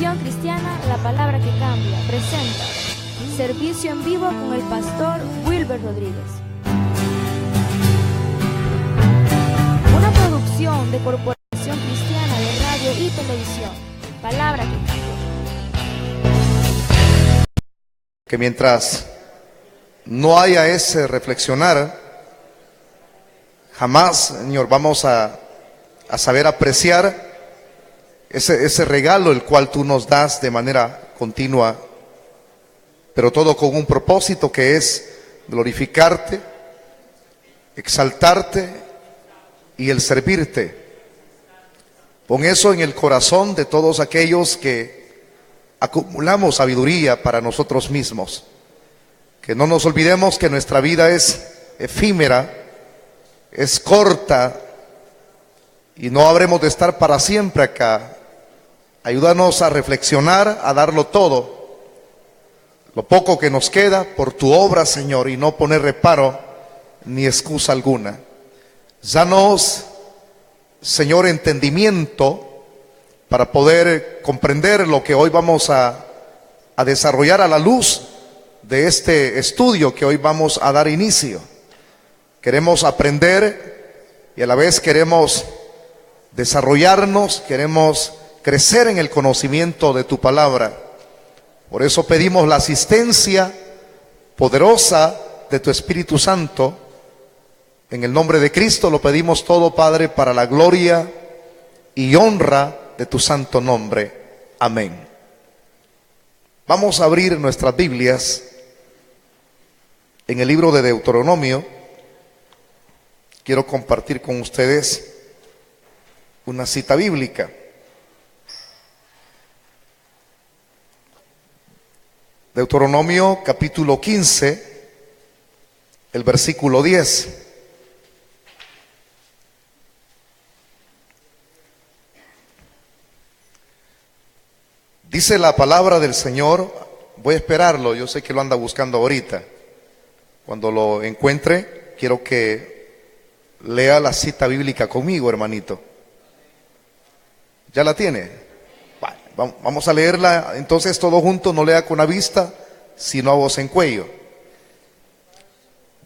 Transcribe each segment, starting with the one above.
Televisión Cristiana, la palabra que cambia, presenta servicio en vivo con el pastor Wilber Rodríguez. Una producción de Corporación Cristiana de Radio y Televisión. Palabra que cambia. Que mientras no haya ese reflexionar, jamás, Señor, vamos a saber apreciar ese regalo el cual tú nos das de manera continua, pero todo con un propósito que es glorificarte, exaltarte y el servirte. Pon eso en el corazón de todos aquellos que acumulamos sabiduría para nosotros mismos. Que no nos olvidemos que nuestra vida es efímera, es corta y no habremos de estar para siempre acá. Ayúdanos a reflexionar, a darlo todo, lo poco que nos queda por tu obra, Señor, y no poner reparo ni excusa alguna. Danos, Señor, entendimiento para poder comprender lo que hoy vamos a desarrollar a la luz de este estudio que hoy vamos a dar inicio. Queremos aprender y a la vez queremos desarrollarnos, queremos crecer en el conocimiento de tu palabra. Por eso pedimos la asistencia poderosa de tu Espíritu Santo. En el nombre de Cristo lo pedimos todo, Padre, para la gloria y honra de tu santo nombre. Amén. Vamos a abrir nuestras Biblias en el libro de Deuteronomio. Quiero compartir con ustedes una cita bíblica. Deuteronomio capítulo 15, el versículo 10. Dice la palabra del Señor. Voy a esperarlo, yo sé que lo anda buscando ahorita. Cuando lo encuentre, quiero que lea la cita bíblica conmigo, hermanito. ¿Ya la tiene? Vamos a leerla entonces todos juntos, no lea con la vista, sino a voz en cuello.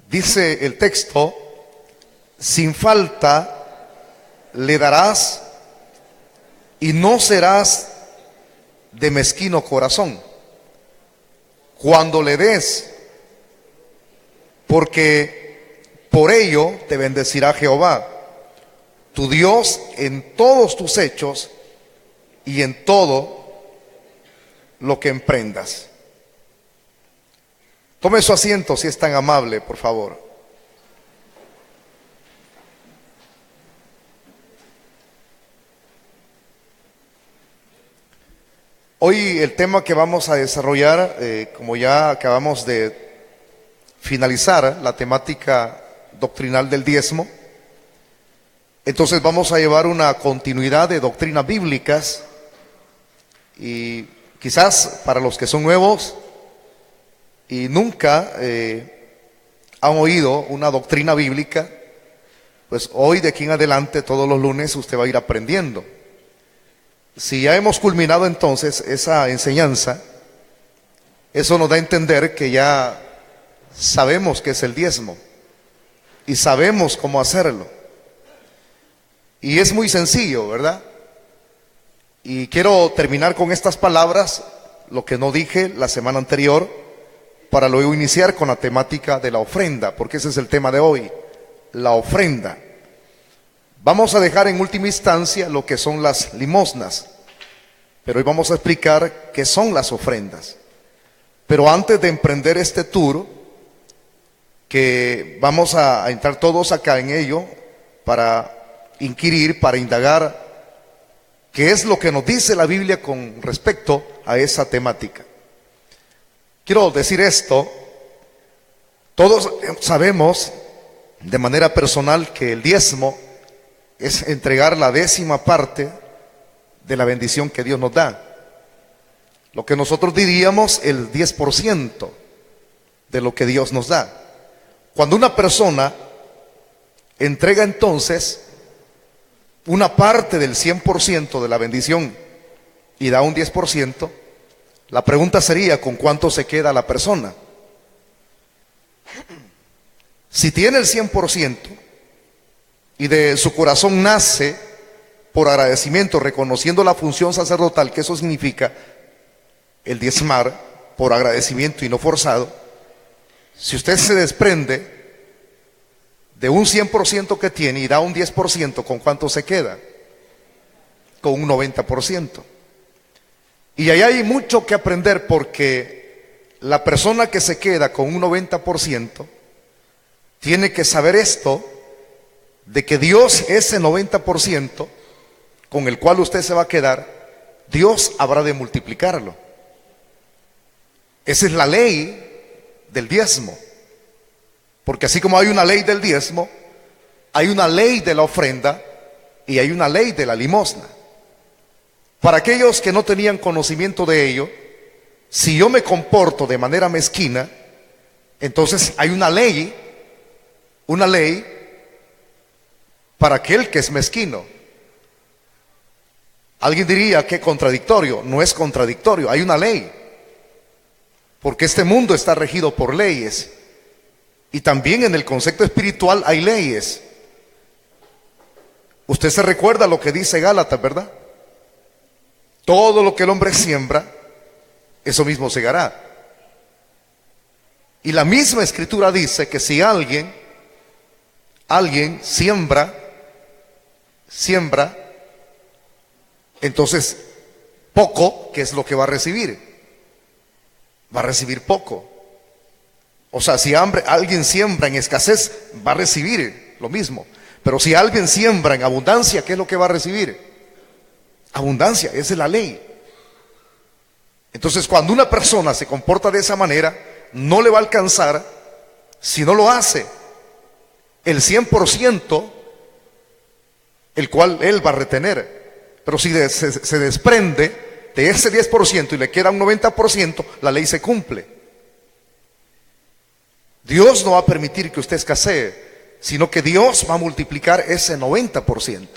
Dice el texto: sin falta le darás y no serás de mezquino corazón cuando le des, porque por ello te bendecirá Jehová, tu Dios, en todos tus hechos y en todo lo que emprendas. Tome su asiento si es tan amable, por favor. Hoy el tema que vamos a desarrollar, como ya acabamos de finalizar la temática doctrinal del diezmo, entonces vamos a llevar una continuidad de doctrinas bíblicas. Y quizás para los que son nuevos y nunca han oído una doctrina bíblica, pues hoy de aquí en adelante todos los lunes usted va a ir aprendiendo. Si ya hemos culminado entonces esa enseñanza, eso nos da a entender que ya sabemos qué es el diezmo y sabemos cómo hacerlo. Y es muy sencillo, ¿verdad? Y quiero terminar con estas palabras, lo que no dije la semana anterior, para luego iniciar con la temática de la ofrenda, porque ese es el tema de hoy, la ofrenda. Vamos a dejar en última instancia lo que son las limosnas, pero hoy vamos a explicar qué son las ofrendas. Pero antes de emprender este tour, que vamos a entrar todos acá en ello, para inquirir, para indagar qué es lo que nos dice la Biblia con respecto a esa temática. Quiero decir esto: todos sabemos de manera personal que el diezmo es entregar la 10ª parte de la bendición que Dios nos da. Lo que nosotros diríamos el 10% de lo que Dios nos da. Cuando una persona entrega entonces una parte del 100% de la bendición y da un 10%, la pregunta sería, ¿con cuánto se queda la persona? Si tiene el 100% y de su corazón nace por agradecimiento, reconociendo la función sacerdotal, que eso significa el diezmar por agradecimiento y no forzado, si usted se desprende de un 100% que tiene y da un 10%, ¿con cuánto se queda? Con un 90%. Y ahí hay mucho que aprender, porque la persona que se queda con un 90% tiene que saber esto, de que Dios, ese 90% con el cual usted se va a quedar, Dios habrá de multiplicarlo. Esa es la ley del diezmo. Porque así como hay una ley del diezmo, hay una ley de la ofrenda y hay una ley de la limosna. Para aquellos que no tenían conocimiento de ello, si yo me comporto de manera mezquina, entonces hay una ley para aquel que es mezquino. Alguien diría que contradictorio. No es contradictorio, hay una ley. Porque este mundo está regido por leyes. Y también en el concepto espiritual hay leyes. Usted se recuerda lo que dice Gálatas, ¿verdad? Todo lo que el hombre siembra, eso mismo segará. Y la misma escritura dice que si alguien siembra, entonces poco, ¿qué es lo que va a recibir? Va a recibir poco. O sea, si alguien siembra en escasez, va a recibir lo mismo. Pero si alguien siembra en abundancia, ¿qué es lo que va a recibir? Abundancia, esa es la ley. Entonces, cuando una persona se comporta de esa manera, no le va a alcanzar si no lo hace el 100%, el cual él va a retener. Pero si se desprende de ese 10% y le queda un 90%, la ley se cumple. Dios no va a permitir que usted escasee, sino que Dios va a multiplicar ese 90%.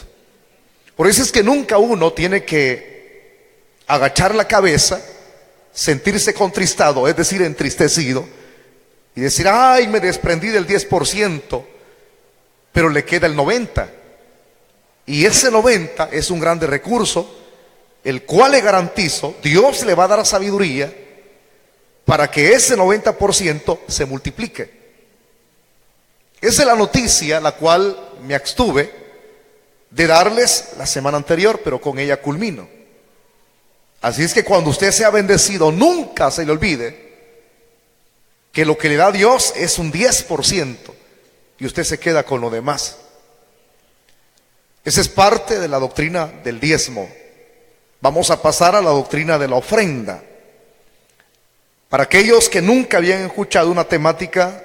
Por eso es que nunca uno tiene que agachar la cabeza, sentirse contristado, es decir, entristecido, y decir, ay, me desprendí del 10%, pero le queda el 90%. Y ese 90% es un grande recurso, el cual le garantizo, Dios le va a dar sabiduría para que ese 90% se multiplique. Esa es la noticia la cual me abstuve de darles la semana anterior, pero con ella culmino. Así es que cuando usted sea bendecido, nunca se le olvide que lo que le da Dios es un 10% y usted se queda con lo demás. Esa es parte de la doctrina del diezmo. Vamos a pasar a la doctrina de la ofrenda. Para aquellos que nunca habían escuchado una temática,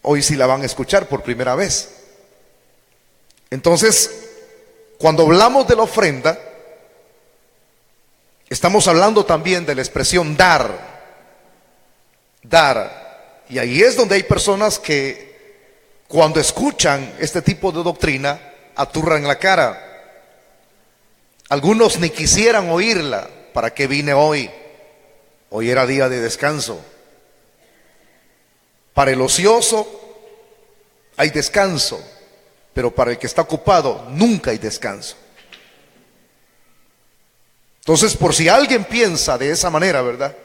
hoy sí la van a escuchar por primera vez. Entonces, cuando hablamos de la ofrenda, estamos hablando también de la expresión dar. Dar. Y ahí es donde hay personas que cuando escuchan este tipo de doctrina, aturran la cara. Algunos ni quisieran oírla. ¿Para qué vine hoy? Hoy era día de descanso. Para el ocioso hay descanso, pero para el que está ocupado nunca hay descanso. Entonces, por si alguien piensa de esa manera, ¿verdad?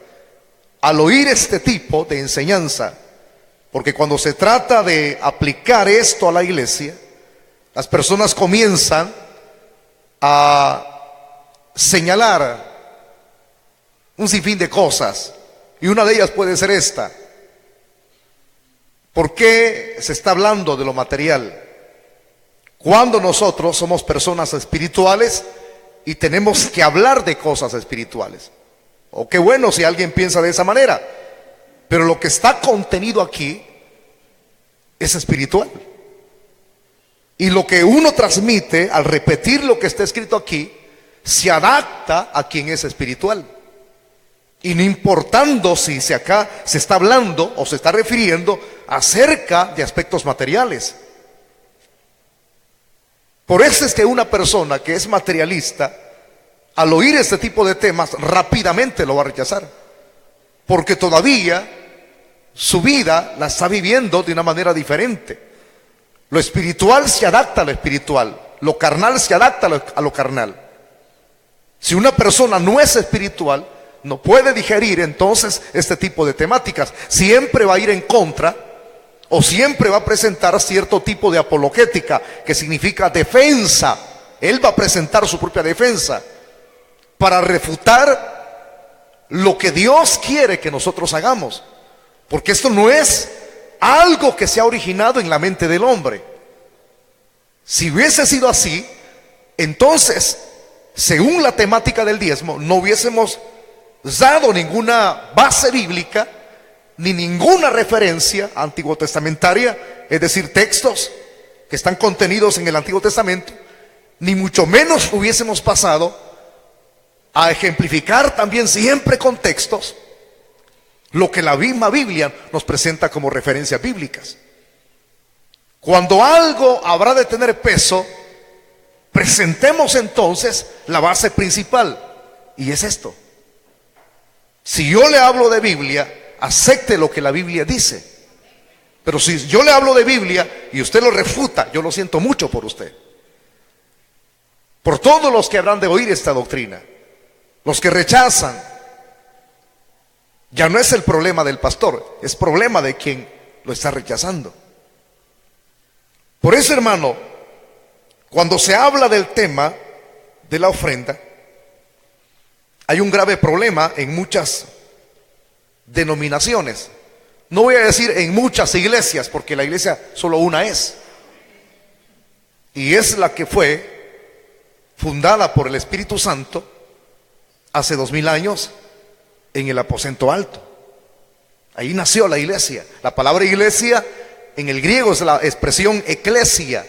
Al oír este tipo de enseñanza, porque cuando se trata de aplicar esto a la iglesia, las personas comienzan a señalar un sinfín de cosas, y una de ellas puede ser esta: ¿por qué se está hablando de lo material cuando nosotros somos personas espirituales y tenemos que hablar de cosas espirituales? O qué bueno si alguien piensa de esa manera, pero lo que está contenido aquí es espiritual. Y lo que uno transmite al repetir lo que está escrito aquí se adapta a quien es espiritual. Y no importando si acá se está hablando o se está refiriendo acerca de aspectos materiales. Por eso es que una persona que es materialista al oír este tipo de temas, rápidamente lo va a rechazar, porque todavía su vida la está viviendo de una manera diferente. Lo espiritual se adapta a lo espiritual, lo carnal se adapta a lo carnal. Si una persona no es espiritual, no puede digerir entonces este tipo de temáticas. Siempre va a ir en contra, o siempre va a presentar cierto tipo de apologética, que significa defensa. Él va a presentar su propia defensa para refutar lo que Dios quiere que nosotros hagamos. Porque esto no es algo que se ha originado en la mente del hombre. Si hubiese sido así, entonces, según la temática del diezmo, no hubiésemos dado ninguna base bíblica, ni ninguna referencia antiguo testamentaria, es decir, textos que están contenidos en el Antiguo Testamento, ni mucho menos hubiésemos pasado a ejemplificar también siempre con textos lo que la misma Biblia nos presenta como referencias bíblicas. Cuando algo habrá de tener peso, presentemos entonces la base principal, y es esto: si yo le hablo de Biblia, acepte lo que la Biblia dice. Pero si yo le hablo de Biblia y usted lo refuta, yo lo siento mucho por usted, por todos los que habrán de oír esta doctrina. Los que rechazan, ya no es el problema del pastor, es problema de quien lo está rechazando. Por eso, hermano, cuando se habla del tema de la ofrenda, hay un grave problema en muchas denominaciones. No voy a decir en muchas iglesias, porque la iglesia solo una es, y es la que fue fundada por el Espíritu Santo hace 2000 años en el aposento alto. Ahí nació la iglesia. La palabra iglesia en el griego es la expresión eclesia,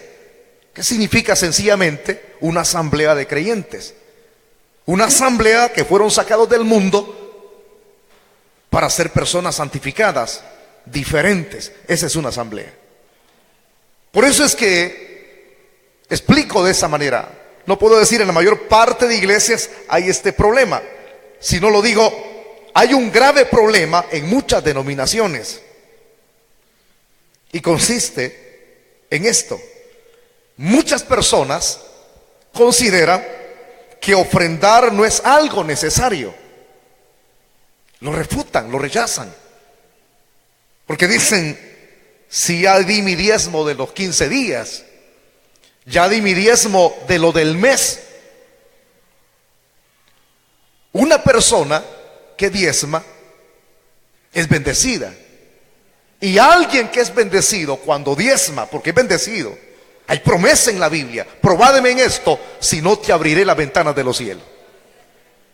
que significa sencillamente una asamblea de creyentes. Una asamblea que fueron sacados del mundo para ser personas santificadas, diferentes. Esa es una asamblea. Por eso es que explico de esa manera. No puedo decir en la mayor parte de iglesias hay este problema, sino lo digo, hay un grave problema en muchas denominaciones. Y consiste en esto: muchas personas consideran que ofrendar no es algo necesario. Lo refutan, lo rechazan, porque dicen: si ya di mi diezmo de los 15 días, ya di mi diezmo de lo del mes. Una persona que diezma es bendecida, y alguien que es bendecido cuando diezma, porque es bendecido, hay promesa en la Biblia: probádeme en esto, si no te abriré las ventanas de los cielos.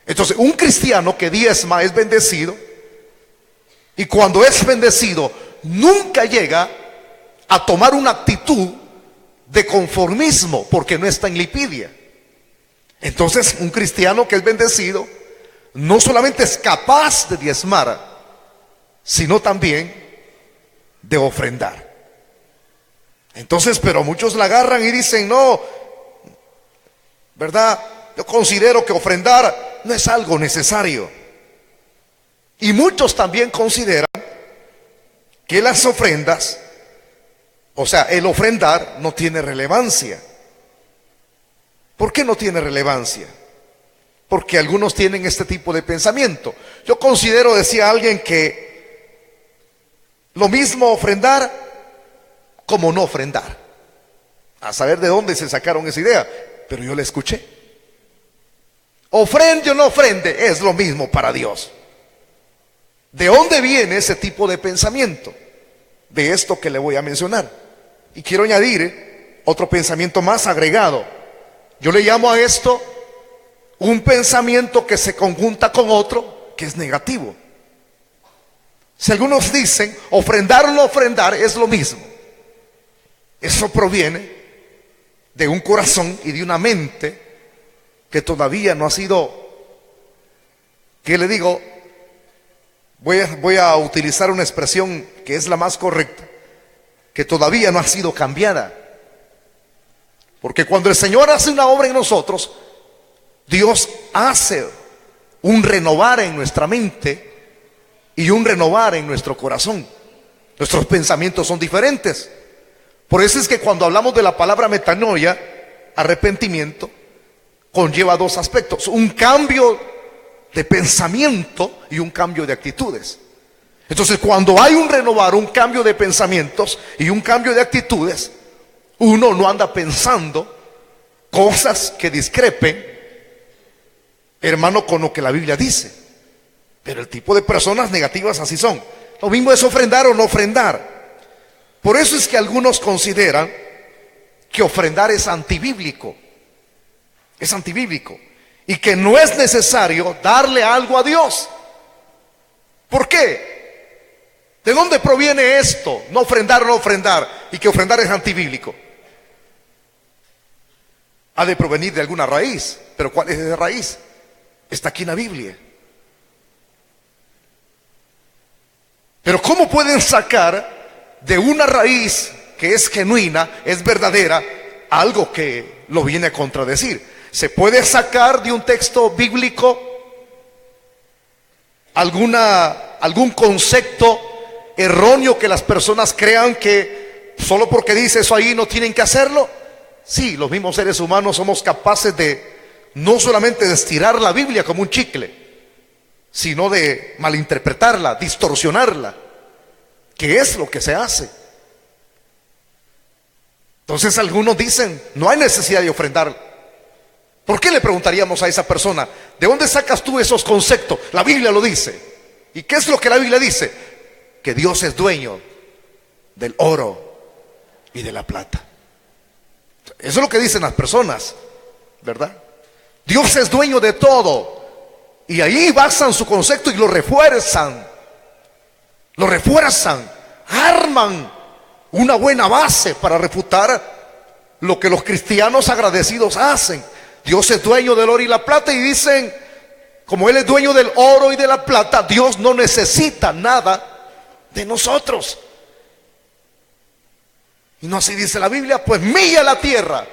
Entonces, un cristiano que diezma es bendecido, y cuando es bendecido nunca llega a tomar una actitud de conformismo, porque no está en lipidia. Entonces, un cristiano que es bendecido no solamente es capaz de diezmar, sino también de ofrendar. Entonces, pero muchos la agarran y dicen: no, ¿verdad? Yo considero que ofrendar no es algo necesario. Y muchos también consideran que las ofrendas, o sea, el ofrendar no tiene relevancia. ¿Por qué no tiene relevancia? Porque algunos tienen este tipo de pensamiento. Yo considero, decía alguien, que lo mismo ofrendar como no ofrendar. A saber de dónde se sacaron esa idea, pero yo la escuché. Ofrende o no ofrende, es lo mismo para Dios. ¿De dónde viene ese tipo de pensamiento? De esto que le voy a mencionar. Y quiero añadir otro pensamiento más agregado. Yo le llamo a esto un pensamiento que se conjunta con otro que es negativo. Si algunos dicen ofrendar o no ofrendar es lo mismo, eso proviene de un corazón y de una mente que todavía no ha sido, ¿qué le digo? Voy a utilizar una expresión que es la más correcta, que todavía no ha sido cambiada. Porque cuando el Señor hace una obra en nosotros, Dios hace un renovar en nuestra mente y un renovar en nuestro corazón. Nuestros pensamientos son diferentes. Por eso es que cuando hablamos de la palabra metanoia, arrepentimiento, conlleva dos aspectos: un cambio de pensamiento y un cambio de actitudes. Entonces, cuando hay un renovar, un cambio de pensamientos y un cambio de actitudes, uno no anda pensando cosas que discrepen, hermano, con lo que la Biblia dice. Pero el tipo de personas negativas así son. Lo mismo es ofrendar o no ofrendar. Por eso es que algunos consideran que ofrendar es antibíblico. Es antibíblico. Y que no es necesario darle algo a Dios. ¿Por qué? ¿De dónde proviene esto? No ofrendar o no ofrendar. Y que ofrendar es antibíblico. Ha de provenir de alguna raíz. Pero ¿cuál es esa raíz? Está aquí en la Biblia. Pero ¿cómo pueden sacar de una raíz que es genuina, es verdadera, algo que lo viene a contradecir? ¿Se puede sacar de un texto bíblico algún concepto erróneo que las personas crean que solo porque dice eso ahí no tienen que hacerlo? Sí, los mismos seres humanos somos capaces de no solamente de estirar la Biblia como un chicle, sino de malinterpretarla, distorsionarla, que es lo que se hace. Entonces algunos dicen, no hay necesidad de ofrendar. ¿Por qué le preguntaríamos a esa persona, ¿de dónde sacas tú esos conceptos? La Biblia lo dice. ¿Y qué es lo que la Biblia dice? Que Dios es dueño del oro y de la plata. Eso es lo que dicen las personas, ¿verdad? Dios es dueño de todo. Y ahí basan su concepto y lo refuerzan. Lo refuerzan. Arman una buena base para refutar lo que los cristianos agradecidos hacen. Dios es dueño del oro y la plata, y dicen, como Él es dueño del oro y de la plata, Dios no necesita nada de nosotros. Y no así dice la Biblia, pues mía la tierra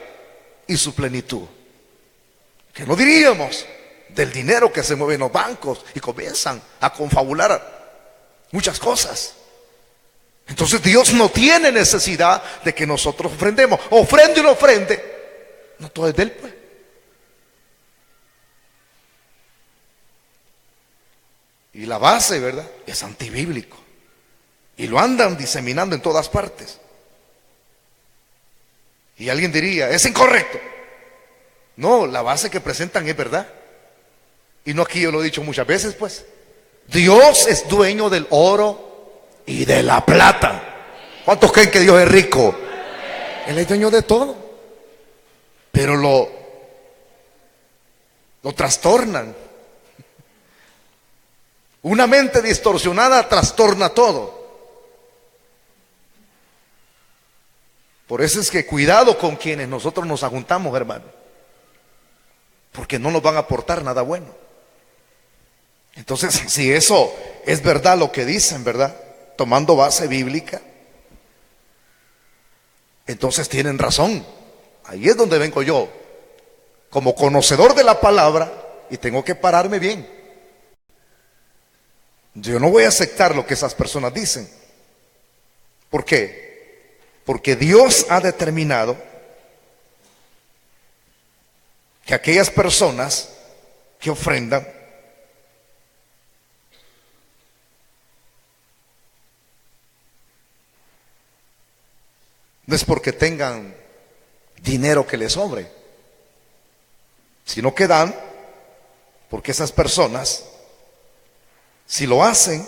y su plenitud. ¿Qué no diríamos del dinero que se mueve en los bancos y comienzan a confabular muchas cosas? Entonces Dios no tiene necesidad de que nosotros ofrendemos. Ofrende y no ofrende, no todo es de Él, pues. Y la base, ¿verdad?, es antibíblico. Y lo andan diseminando en todas partes. Y alguien diría, es incorrecto. No, la base que presentan es verdad. Y no, aquí yo lo he dicho muchas veces, pues. Dios es dueño del oro y de la plata. ¿Cuántos creen que Dios es rico? Él es dueño de todo. Pero lo trastornan. Una mente distorsionada trastorna todo. Por eso es que cuidado con quienes nosotros nos ajuntamos, hermano, porque no nos van a aportar nada bueno. Entonces, si eso es verdad lo que dicen, ¿verdad?, tomando base bíblica, entonces tienen razón. Ahí es donde vengo yo, como conocedor de la palabra, y tengo que pararme bien. Yo no voy a aceptar lo que esas personas dicen. ¿Por qué? Porque Dios ha determinado que aquellas personas que ofrendan no es porque tengan dinero que les sobre, sino que dan porque esas personas, si lo hacen,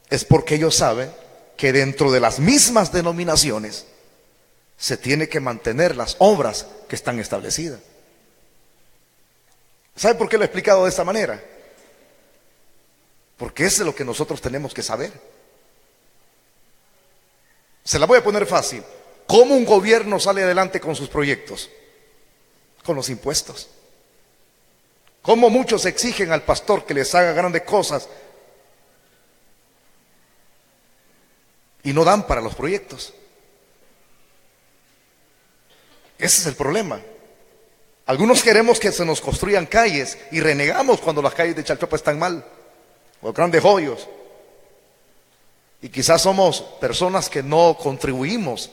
es porque ellos saben que dentro de las mismas denominaciones se tiene que mantener las obras que están establecidas. ¿Sabe por qué lo he explicado de esta manera? Porque eso es lo que nosotros tenemos que saber. Se la voy a poner fácil. ¿Cómo un gobierno sale adelante con sus proyectos? Con los impuestos. ¿Cómo muchos exigen al pastor que les haga grandes cosas y no dan para los proyectos? Ese es el problema. Algunos queremos que se nos construyan calles y renegamos cuando las calles de Chalchuapa están mal, o grandes hoyos. Y quizás somos personas que no contribuimos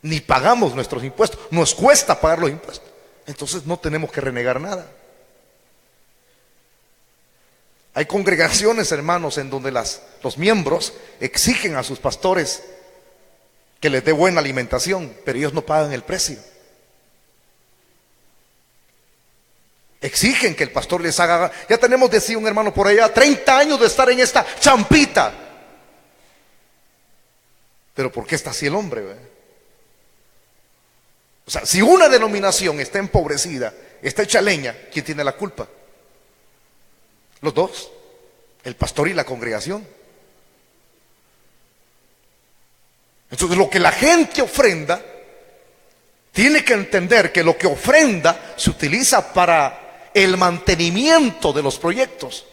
ni pagamos nuestros impuestos. Nos cuesta pagar los impuestos. Entonces no tenemos que renegar nada. Hay congregaciones, hermanos, en donde los miembros exigen a sus pastores que les dé buena alimentación, pero ellos no pagan el precio. Exigen que el pastor les haga. Ya tenemos, decía un hermano por allá, 30 años de estar en esta champita. Pero ¿por qué está así el hombre? O sea, si una denominación está empobrecida, está hecha leña, ¿quién tiene la culpa? Los dos, el pastor y la congregación. Entonces lo que la gente ofrenda, tiene que entender que lo que ofrenda se utiliza para el mantenimiento de los proyectos.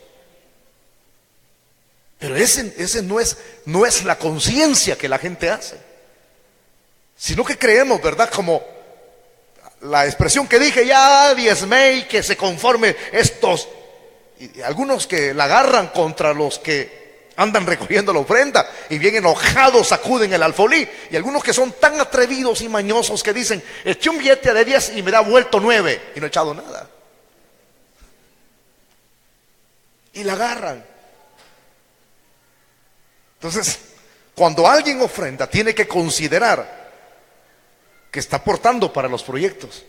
Pero ese no es la conciencia que la gente hace, sino que creemos, ¿verdad? Como la expresión que dije, ya diezmé y que se conforme estos, y algunos que la agarran contra los que andan recogiendo la ofrenda y bien enojados sacuden el alfolí, y algunos que son tan atrevidos y mañosos que dicen, eché un billete de 10 y me da vuelto 9 y no he echado nada, y la agarran. Entonces, cuando alguien ofrenda, tiene que considerar que está aportando para los proyectos.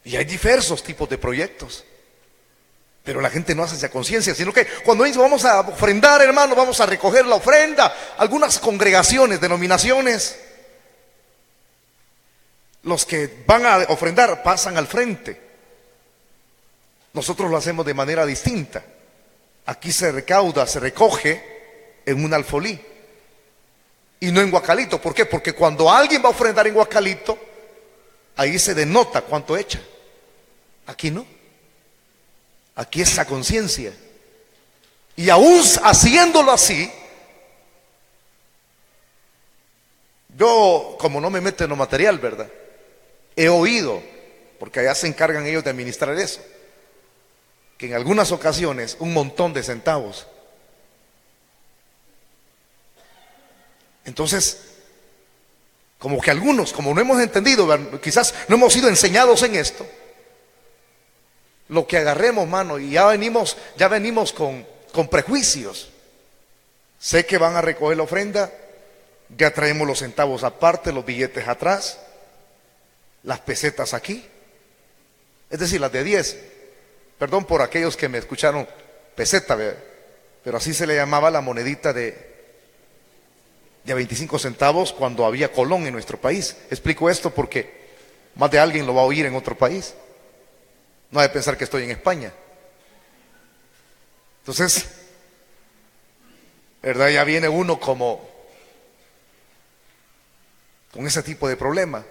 Y hay diversos tipos de proyectos, pero la gente no hace esa conciencia, sino que cuando dice vamos a ofrendar, hermano, vamos a recoger la ofrenda, algunas congregaciones, denominaciones, los que van a ofrendar pasan al frente. Nosotros lo hacemos de manera distinta. Aquí se recauda, se recoge en un alfolí y no en guacalito. ¿Por qué? Porque cuando alguien va a ofrendar en guacalito, ahí se denota cuánto echa. Aquí no. Aquí es la conciencia. Y aún haciéndolo así, yo, como no me meto en lo material, ¿verdad? He oído, porque allá se encargan ellos de administrar eso, que en algunas ocasiones un montón de centavos. Entonces, como que algunos, como no hemos entendido, quizás no hemos sido enseñados en esto, lo que agarremos, mano, y ya venimos con prejuicios. Sé que van a recoger la ofrenda, ya traemos los centavos aparte, los billetes atrás, las pesetas aquí, es decir, las de 10. Perdón por aquellos que me escucharon peseta, pero así se le llamaba la monedita de 25 centavos cuando había colón en nuestro país. Explico esto porque más de alguien lo va a oír en otro país. No hay que pensar que estoy en España. Entonces, ¿verdad? Ya viene uno como con ese tipo de problema.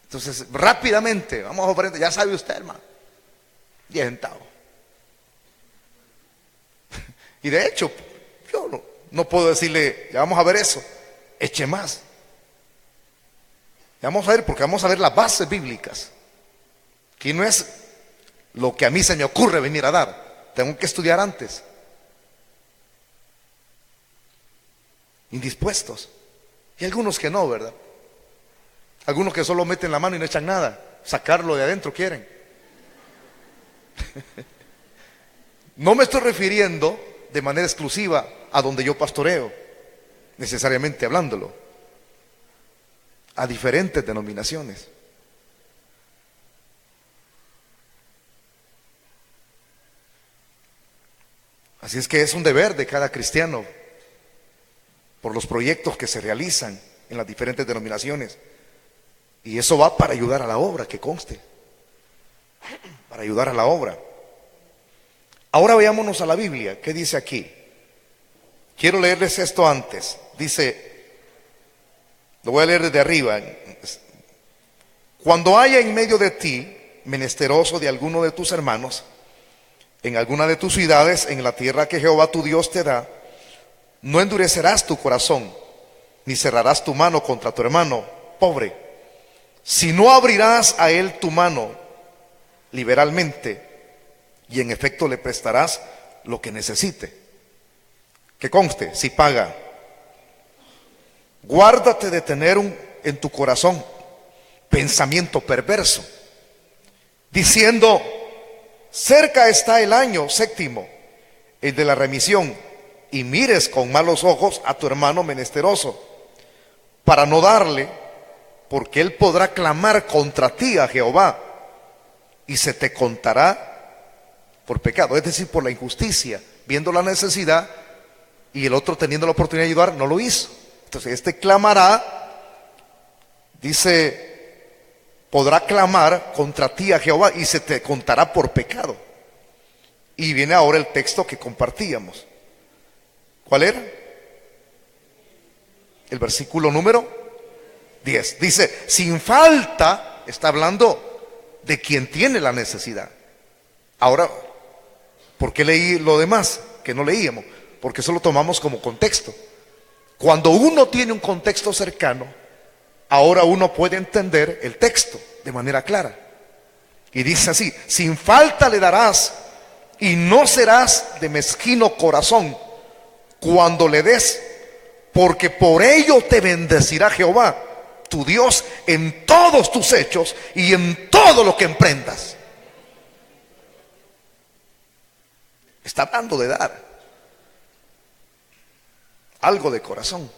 Entonces, rápidamente, vamos a ofrendar, ya sabe usted, hermano, 10 centavos. Y de hecho, yo no puedo decirle, ya vamos a ver eso, eche más. Ya vamos a ver, porque vamos a ver las bases bíblicas. Aquí no es lo que a mí se me ocurre venir a dar, tengo que estudiar antes. Indispuestos. Y algunos que no, ¿verdad? Algunos que solo meten la mano y no echan nada, sacarlo de adentro quieren. No me estoy refiriendo de manera exclusiva a donde yo pastoreo, necesariamente hablándolo, a diferentes denominaciones. Así es que es un deber de cada cristiano, por los proyectos que se realizan en las diferentes denominaciones. Y eso va para ayudar a la obra, que conste. Para ayudar a la obra. Ahora veámonos a la Biblia. ¿Qué dice aquí? Quiero leerles esto antes. Dice, lo voy a leer desde arriba. Cuando haya en medio de ti menesteroso de alguno de tus hermanos, en alguna de tus ciudades, en la tierra que Jehová tu Dios te da, no endurecerás tu corazón, ni cerrarás tu mano contra tu hermano, pobre, si no abrirás a él tu mano liberalmente y en efecto le prestarás lo que necesite. Que conste, si paga. Guárdate de tener en tu corazón pensamiento perverso, diciendo: cerca está el año séptimo, el de la remisión, y mires con malos ojos a tu hermano menesteroso, para no darle, porque él podrá clamar contra ti a Jehová, y se te contará por pecado, es decir, por la injusticia, viendo la necesidad, y el otro teniendo la oportunidad de ayudar, no lo hizo. Entonces este clamará, dice, podrá clamar contra ti a Jehová y se te contará por pecado. Y viene ahora el texto que compartíamos. ¿Cuál era? El versículo número 10. Dice, sin falta, está hablando de quien tiene la necesidad. Ahora, ¿por qué leí lo demás que no leíamos? Porque eso lo tomamos como contexto. Cuando uno tiene un contexto cercano, ahora uno puede entender el texto de manera clara. Y dice así: sin falta le darás y no serás de mezquino corazón cuando le des, porque por ello te bendecirá Jehová, tu Dios, en todos tus hechos y en todo lo que emprendas. Está hablando de dar algo de corazón.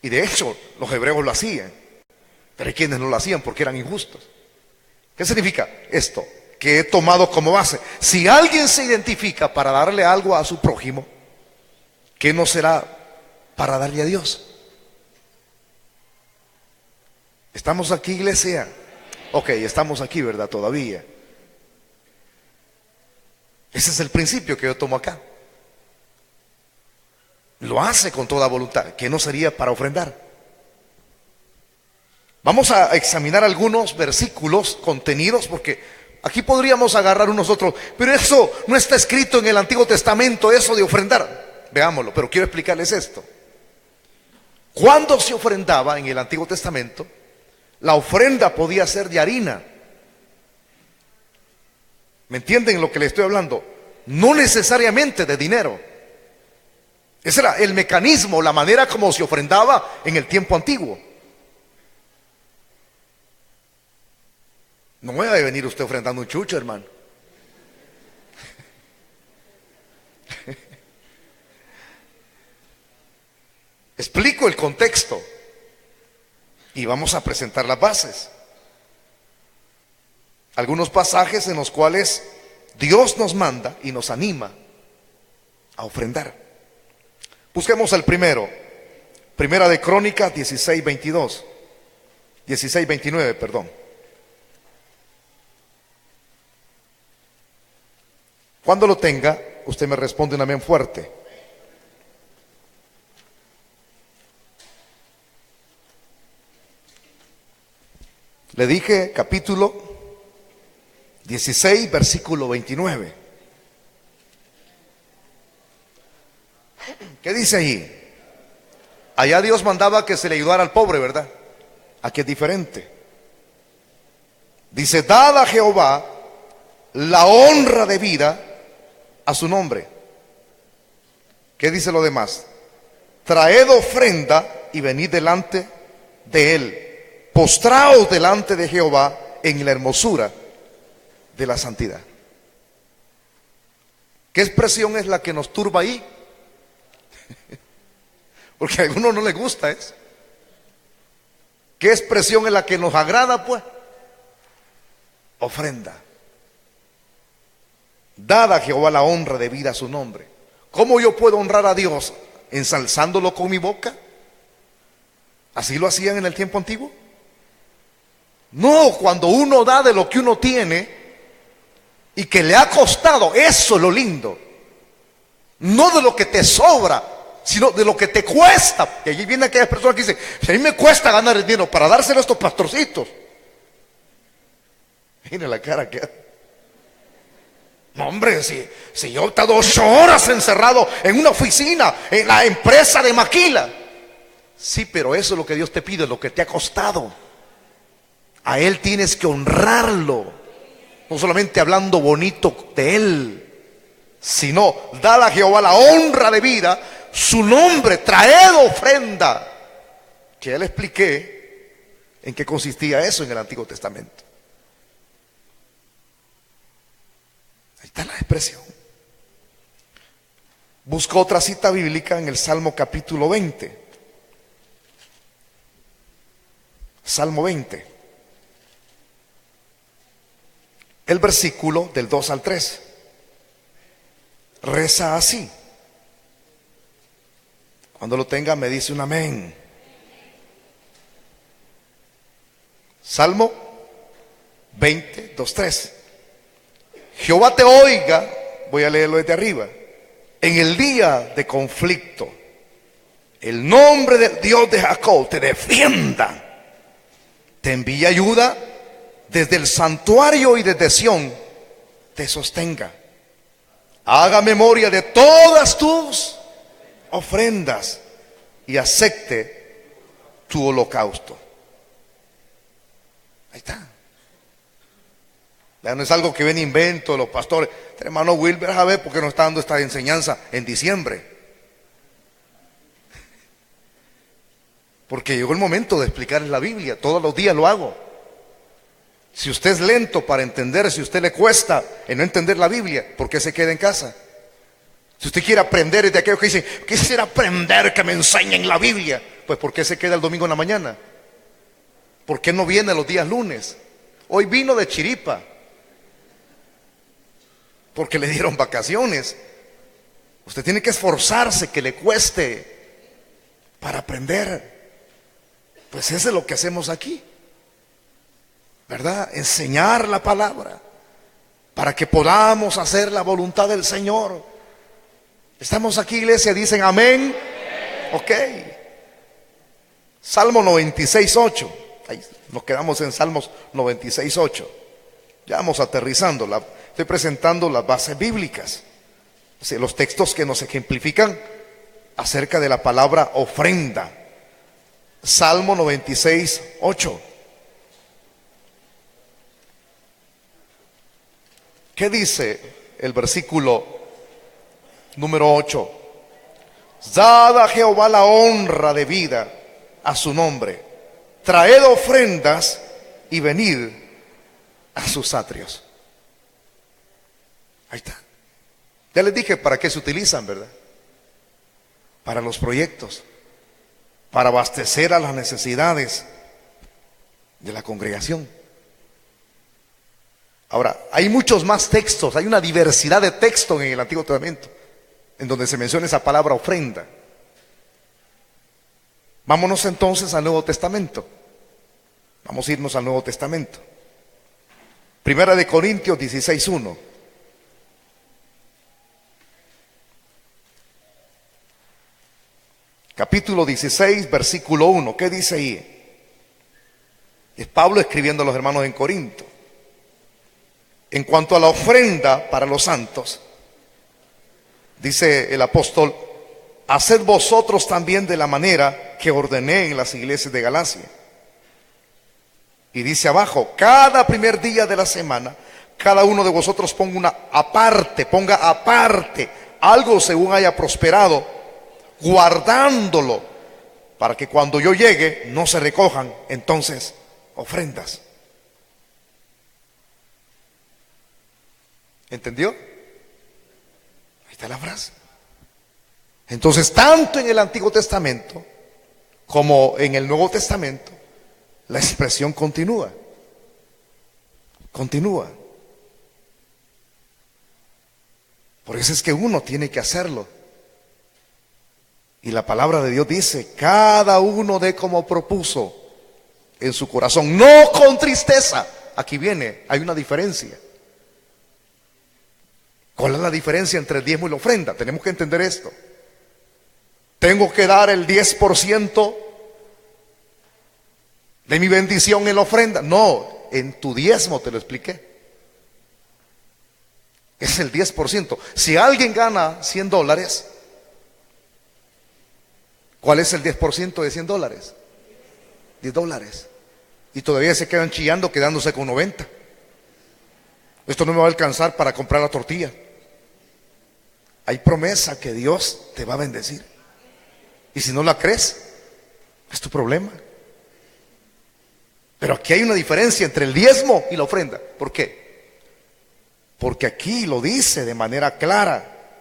Y de hecho los hebreos lo hacían, pero hay quienes no lo hacían porque eran injustos. ¿Qué significa esto? Que he tomado como base: si alguien se identifica para darle algo a su prójimo, ¿qué no será para darle a Dios? ¿Estamos aquí, iglesia? Ok, estamos aquí, ¿verdad? Todavía. Ese es el principio que yo tomo acá. Lo hace con toda voluntad. ¿Qué no sería para ofrendar? Vamos a examinar algunos versículos contenidos, porque aquí podríamos agarrar unos otros, pero eso no está escrito en el Antiguo Testamento, eso de ofrendar. Veámoslo, pero quiero explicarles esto. Cuando se ofrendaba en el Antiguo Testamento, la ofrenda podía ser de harina. ¿Me entienden lo que les estoy hablando? No necesariamente de dinero. Ese era el mecanismo, la manera como se ofrendaba en el tiempo antiguo. No voy a venir usted ofrendando un chucho, hermano. Explico el contexto y vamos a presentar las bases. Algunos pasajes en los cuales Dios nos manda y nos anima a ofrendar. Busquemos el primero. Primera de Crónicas 16:29, perdón. Cuando lo tenga, usted me responde un amén fuerte. Le dije capítulo 16, versículo 29. ¿Qué dice ahí? Allá Dios mandaba que se le ayudara al pobre, ¿verdad? Aquí es diferente. Dice: dad a Jehová la honra de vida a su nombre. ¿Qué dice lo demás? Traed ofrenda y venid delante de él. Postraos delante de Jehová en la hermosura de la santidad. ¿Qué expresión es la que nos turba ahí? Porque a algunos no les gusta eso. ¿Qué expresión es la que nos agrada, pues? Ofrenda. Dad a Jehová la honra de vida a su nombre. ¿Cómo yo puedo honrar a Dios? ¿Ensalzándolo con mi boca? ¿Así lo hacían en el tiempo antiguo? No, cuando uno da de lo que uno tiene y que le ha costado, eso es lo lindo. No de lo que te sobra, sino de lo que te cuesta. Y allí viene aquella persona que dice: si a mí me cuesta ganar el dinero para dárselo a estos pastorcitos. Mire la cara que... No, hombre, si yo he estado 8 horas encerrado en una oficina, en la empresa de maquila, Sí, pero eso es lo que Dios te pide, lo que te ha costado. A Él tienes que honrarlo, no solamente hablando bonito de Él, sino dale a Jehová la honra de vida, su nombre, traed ofrenda. Que ya le expliqué en qué consistía eso en el Antiguo Testamento. Ahí está la expresión. Busco otra cita bíblica en el Salmo capítulo 20. Salmo 20. El versículo del 2 al 3. Reza así. Cuando lo tenga me dice un amén. Salmo 20, 2, 3. Jehová te oiga, voy a leerlo desde arriba, en el día de conflicto. El nombre del Dios de Jacob te defienda. Te envía ayuda desde el santuario y desde Sión te sostenga. Haga memoria de todas tus ofrendas y acepte tu holocausto. Ahí está. Ya no es algo que ven invento de los pastores. El hermano Wilber, a ver por qué nos está dando esta enseñanza en diciembre. Porque llegó el momento de explicarles la Biblia. Todos los días lo hago. Si usted es lento para entender, si a usted le cuesta en no entender la Biblia, ¿por qué se queda en casa? Si usted quiere aprender, es de aquellos que dicen, quisiera aprender que me enseñen la Biblia, pues ¿por qué se queda el domingo en la mañana? ¿Por qué no viene los días lunes? Hoy vino de chiripa, porque le dieron vacaciones. Usted tiene que esforzarse, que le cueste para aprender. Pues eso es lo que hacemos aquí, ¿verdad? Enseñar la palabra para que podamos hacer la voluntad del Señor. Estamos aquí, iglesia, dicen amén. Ok. Salmo 96:8. Ahí nos quedamos en Salmos 96:8. Ya vamos aterrizando. Estoy presentando las bases bíblicas, o sea, los textos que nos ejemplifican acerca de la palabra ofrenda. Salmo 96:8. ¿Qué dice el versículo número 8? Dad a Jehová la honra de vida a su nombre. Traed ofrendas y venid a sus atrios. Ahí está. Ya les dije para qué se utilizan, ¿verdad? Para los proyectos, para abastecer a las necesidades de la congregación. Ahora, hay muchos más textos, hay una diversidad de textos en el Antiguo Testamento en donde se menciona esa palabra ofrenda. Vámonos entonces al Nuevo Testamento. Vamos a irnos al Nuevo Testamento. Primera de Corintios 16:1. Capítulo 16, versículo 1. ¿Qué dice ahí? Es Pablo escribiendo a los hermanos en Corinto. En cuanto a la ofrenda para los santos, dice el apóstol, haced vosotros también de la manera que ordené en las iglesias de Galacia. Y dice abajo, cada primer día de la semana, cada uno de vosotros ponga aparte algo según haya prosperado, guardándolo, para que cuando yo llegue no se recojan entonces ofrendas. ¿Entendió? Ahí está la frase. Entonces, tanto en el Antiguo Testamento como en el Nuevo Testamento, la expresión continúa. Continúa. Por eso es que uno tiene que hacerlo. Y la palabra de Dios dice, cada uno dé como propuso en su corazón, no con tristeza. Aquí viene, hay una diferencia. ¿Cuál es la diferencia entre el diezmo y la ofrenda? Tenemos que entender esto. ¿Tengo que dar el 10% de mi bendición en la ofrenda? No, en tu diezmo te lo expliqué. Es el 10%. Si alguien gana $100, ¿Cuál es el 10% de $100? $10. Y todavía se quedan chillando, quedándose con 90. Esto no me va a alcanzar para comprar la tortilla. Hay promesa que Dios te va a bendecir. Y si no la crees, es tu problema. Pero aquí hay una diferencia entre el diezmo y la ofrenda. ¿Por qué? Porque aquí lo dice de manera clara.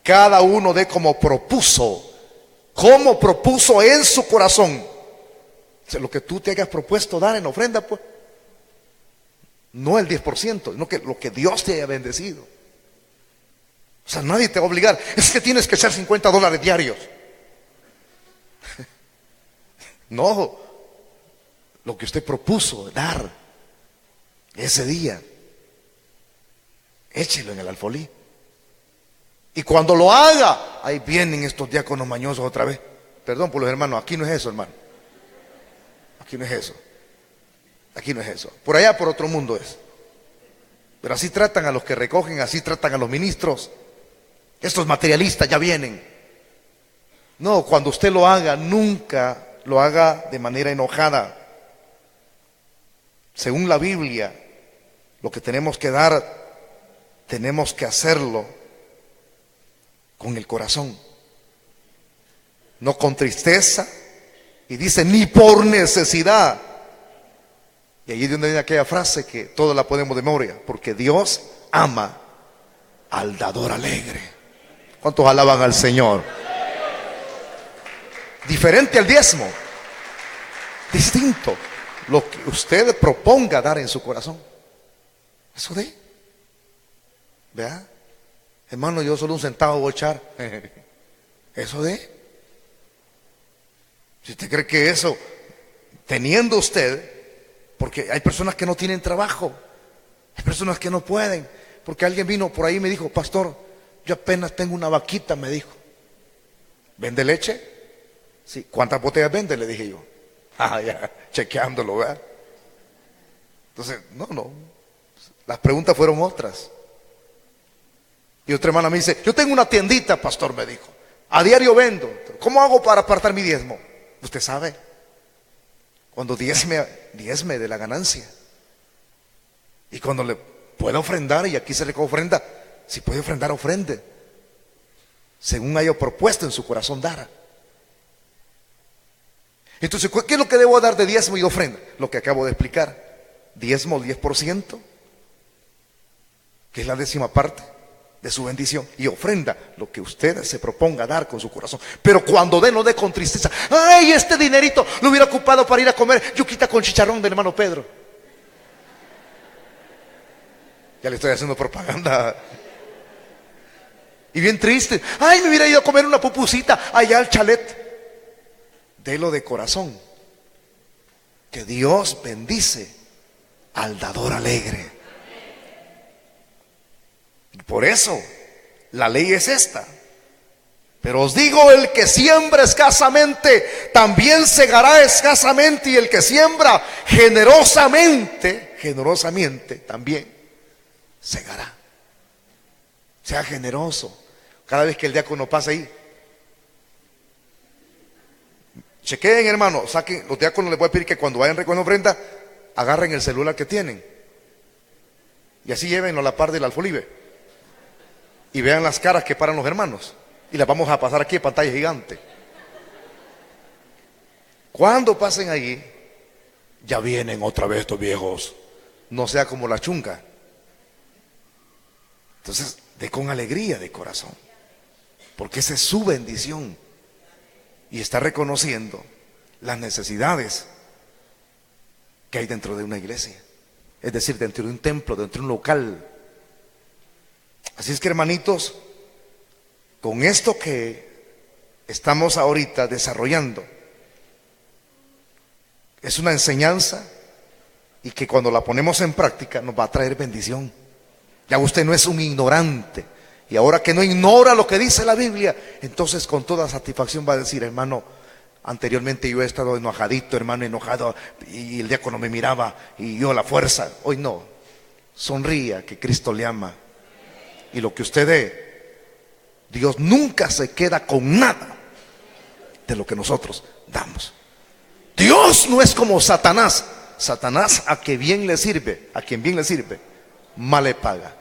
Cada uno dé como propuso en su corazón. O sea, lo que tú te hayas propuesto dar en ofrenda, pues, no el 10%, sino que lo que Dios te haya bendecido. O sea, nadie te va a obligar. Es que tienes que echar $50 diarios. No, lo que usted propuso dar ese día, échelo en el alfolí. Y cuando lo haga, ahí vienen estos diáconos mañosos otra vez. Perdón por los hermanos, aquí no es eso, hermano. Aquí no es eso. Aquí no es eso. Por allá, por otro mundo es. Pero así tratan a los que recogen, así tratan a los ministros. Estos materialistas ya vienen. No, cuando usted lo haga, nunca lo haga de manera enojada. Según la Biblia, lo que tenemos que dar, tenemos que hacerlo con el corazón, no con tristeza. Y dice, ni por necesidad. Y allí es donde viene aquella frase que todos la podemos de memoria: porque Dios ama al dador alegre. ¿Cuántos alaban al Señor? Diferente al diezmo, distinto. Lo que usted proponga dar en su corazón, eso de, ¿vea? Hermano, yo solo un centavo voy a echar. Eso de, si usted cree que eso, teniendo usted, porque hay personas que no tienen trabajo, hay personas que no pueden, porque alguien vino por ahí y me dijo: pastor, yo apenas tengo una vaquita, me dijo. ¿Vende leche? Sí. ¿Cuántas botellas vende? Le dije yo. Ah, ya, chequeándolo, ¿verdad? Entonces, no, las preguntas fueron otras. Y otra hermana me dice: yo tengo una tiendita, pastor, me dijo, a diario vendo. ¿Cómo hago para apartar mi diezmo? Usted sabe, cuando diezme de la ganancia. Y cuando le pueda ofrendar, y aquí se le ofrenda, si puede ofrendar, ofrende, según haya propuesto en su corazón dar. Entonces, ¿qué es lo que debo dar de diezmo y ofrenda? Lo que acabo de explicar. Diezmo, 10%, que es la 10ª parte de su bendición, y ofrenda, lo que usted se proponga dar con su corazón. Pero cuando dé, no dé con tristeza. Ay, este dinerito lo hubiera ocupado para ir a comer yuquita con chicharrón del hermano Pedro. Ya le estoy haciendo propaganda. Y bien triste: ay, me hubiera ido a comer una pupusita allá al chalet. Délo de corazón, que Dios bendice al dador alegre. Y por eso la ley es esta: pero os digo, el que siembra escasamente también segará escasamente, y el que siembra generosamente también segará. Sea generoso. Cada vez que el diácono pasa ahí, chequeen, hermano, saquen, los diáconos les voy a pedir que cuando vayan recogiendo ofrenda, agarren el celular que tienen, y así llévenlo a la par del alfolive, y vean las caras que paran los hermanos, y las vamos a pasar aquí en pantalla gigante. Cuando pasen allí, ya vienen otra vez estos viejos, no sea como la chunga. Entonces, de con alegría de corazón, porque esa es su bendición. Y está reconociendo las necesidades que hay dentro de una iglesia, es decir, dentro de un templo, dentro de un local. Así es que, hermanitos, con esto que estamos ahorita desarrollando, es una enseñanza, y que cuando la ponemos en práctica nos va a traer bendición. Ya usted no es un ignorante. Y ahora que no ignora lo que dice la Biblia, entonces con toda satisfacción va a decir: hermano, anteriormente yo he estado enojadito, hermano, enojado, y el diácono me miraba y yo la fuerza. Hoy no, sonría, que Cristo le ama. Y lo que usted dé, Dios nunca se queda con nada. de lo que nosotros damos. Dios no es como Satanás. Satanás a quien bien le sirve, mal le paga.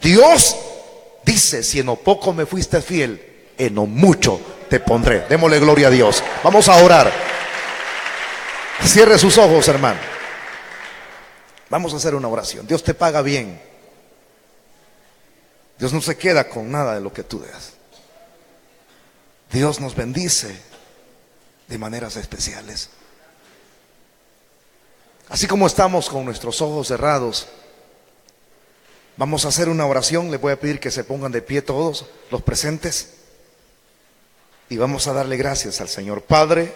Dios dice, si en lo poco me fuiste fiel, en lo mucho te pondré. Démosle gloria a Dios. Vamos a orar. Cierre sus ojos, hermano. Vamos a hacer una oración. Dios te paga bien. Dios no se queda con nada de lo que tú das. Dios nos bendice de maneras especiales. Así como estamos con nuestros ojos cerrados, vamos a hacer una oración. Les voy a pedir que se pongan de pie todos los presentes y vamos a darle gracias al Señor. Padre,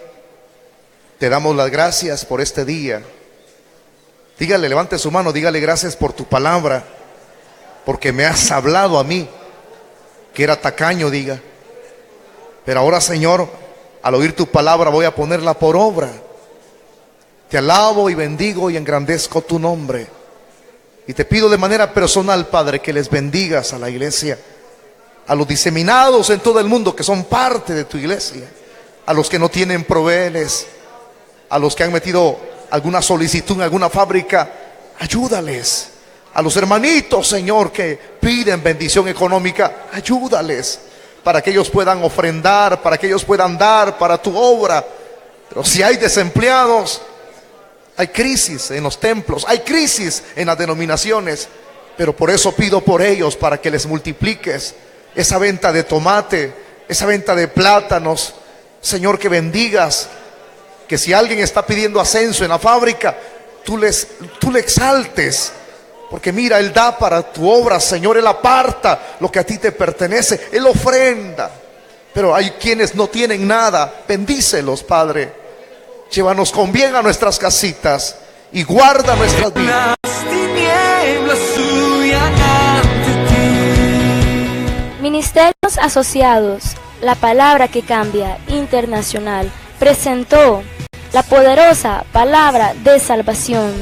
te damos las gracias por este día. Dígale, levante su mano, dígale gracias por tu palabra, porque me has hablado a mí, que era tacaño, diga. Pero ahora, Señor, al oír tu palabra voy a ponerla por obra. Te alabo y bendigo y engrandezco tu nombre. Y te pido de manera personal, Padre, que les bendigas a la iglesia, a los diseminados en todo el mundo que son parte de tu iglesia, a los que no tienen proveeles, a los que han metido alguna solicitud en alguna fábrica, ayúdales. A los hermanitos, Señor, que piden bendición económica, ayúdales, para que ellos puedan ofrendar, para que ellos puedan dar para tu obra. Pero si hay desempleados, hay crisis en los templos, hay crisis en las denominaciones, pero por eso pido por ellos, para que les multipliques esa venta de tomate, esa venta de plátanos, Señor, que bendigas, que si alguien está pidiendo ascenso en la fábrica, tú le exaltes, porque mira, Él da para tu obra, Señor, Él aparta lo que a ti te pertenece, Él ofrenda. Pero hay quienes no tienen nada, bendícelos, Padre. Llévanos con bien a nuestras casitas y guarda nuestras vidas. Ministerios Asociados, la palabra que cambia, internacional, presentó la poderosa palabra de salvación.